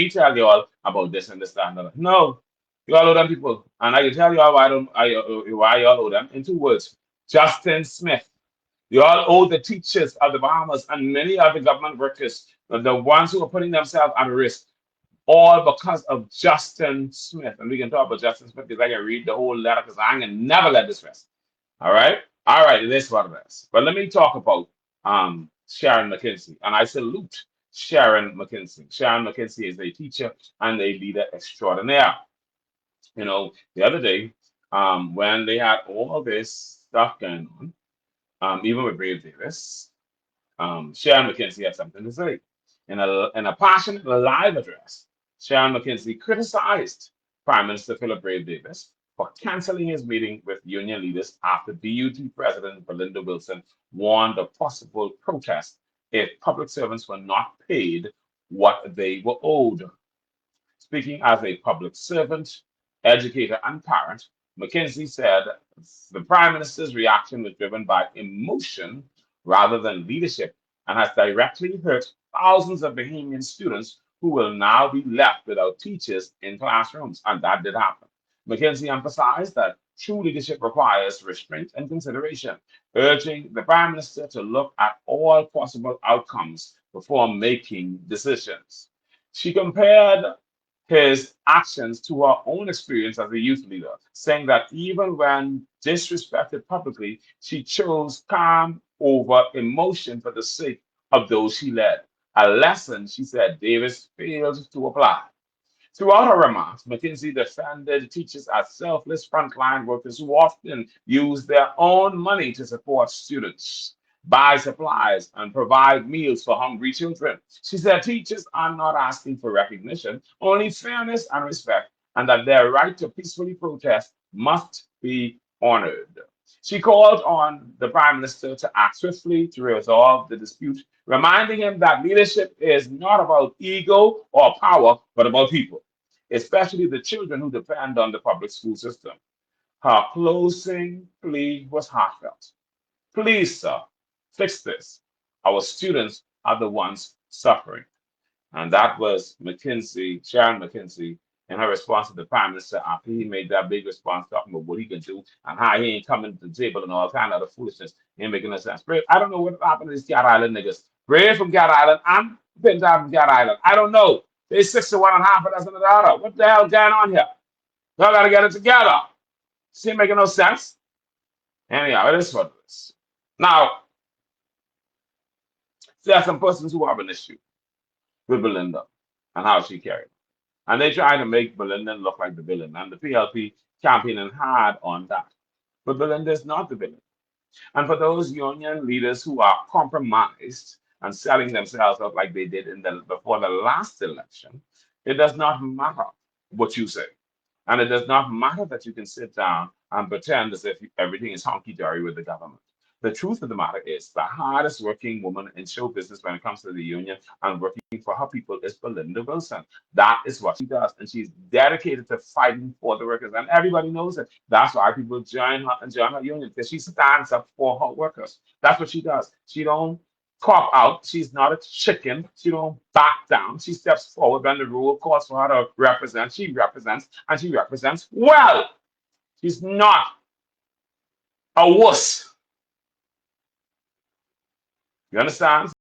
me tell you all about this and this, that, and that. No, you all owe them people. And I can tell you all why you all owe them in 2 words. Justin Smith. You all owe the teachers of the Bahamas and many other government workers, the ones who are putting themselves at risk, all because of Justin Smith. And we can talk about Justin Smith because I can read the whole letter because I can never let this rest. All right? All right, it is what it is. But let me talk about Sharon McKenzie. And I salute Sharon McKenzie. Sharon McKenzie is a teacher and a leader extraordinaire. You know, the other day, when they had all this stuff going on, even with Brave Davis, Sharon McKenzie had something to say. In a passionate live address, Sharon McKenzie criticized Prime Minister Philip Brave Davis for canceling his meeting with union leaders after BUT President Belinda Wilson warned of possible protest if public servants were not paid what they were owed. Speaking as a public servant, educator, and parent, McKenzie said the Prime Minister's reaction was driven by emotion rather than leadership and has directly hurt thousands of Bahamian students who will now be left without teachers in classrooms. And that did happen. McKenzie emphasized that true leadership requires restraint and consideration, urging the Prime Minister to look at all possible outcomes before making decisions. She compared his actions to her own experience as a youth leader, saying that even when disrespected publicly, she chose calm over emotion for the sake of those she led. A lesson, she said, Davis failed to apply. Throughout her remarks, McKenzie defended teachers as selfless frontline workers who often use their own money to support students, buy supplies, and provide meals for hungry children. She said teachers are not asking for recognition, only fairness and respect, and that their right to peacefully protest must be honored. She called on the Prime Minister to act swiftly to resolve the dispute, reminding him that leadership is not about ego or power, but about people, especially the children who depend on the public school system. Her closing plea was heartfelt. Please, sir, fix this. Our students are the ones suffering. And that was McKenzie, Sharon McKenzie, in her response to the Prime Minister after he made that big response talking about what he can do and how he ain't coming to the table and all kind of other foolishness. Ain't making no sense. I don't know what happened to these Cat Island niggas. Brave from Cat Island and been down from Cat Island. I don't know. They 61 and a half, a dozen of the other. What the hell going on here? Y'all gotta get it together. See, making no sense. Anyhow, it is what it is. Now, there are some persons who have an issue with Belinda and how she carried. And they try to make Belinda look like the villain. And the PLP campaigning hard on that. But Belinda is not the villain. And for those union leaders who are compromised and selling themselves out like they did before the last election, it does not matter what you say. And it does not matter that you can sit down and pretend as if everything is honky-dory with the government. The truth of the matter is the hardest working woman in show business when it comes to the union and working for her people is Belinda Wilson. That is what she does. And she's dedicated to fighting for the workers. And everybody knows it. That's why people join her union, because she stands up for her workers. That's what she does. She don't cop out. She's not a chicken. She don't back down. She steps forward when the rule calls for her to represent. She represents, and she represents well. She's not a wuss. You understand?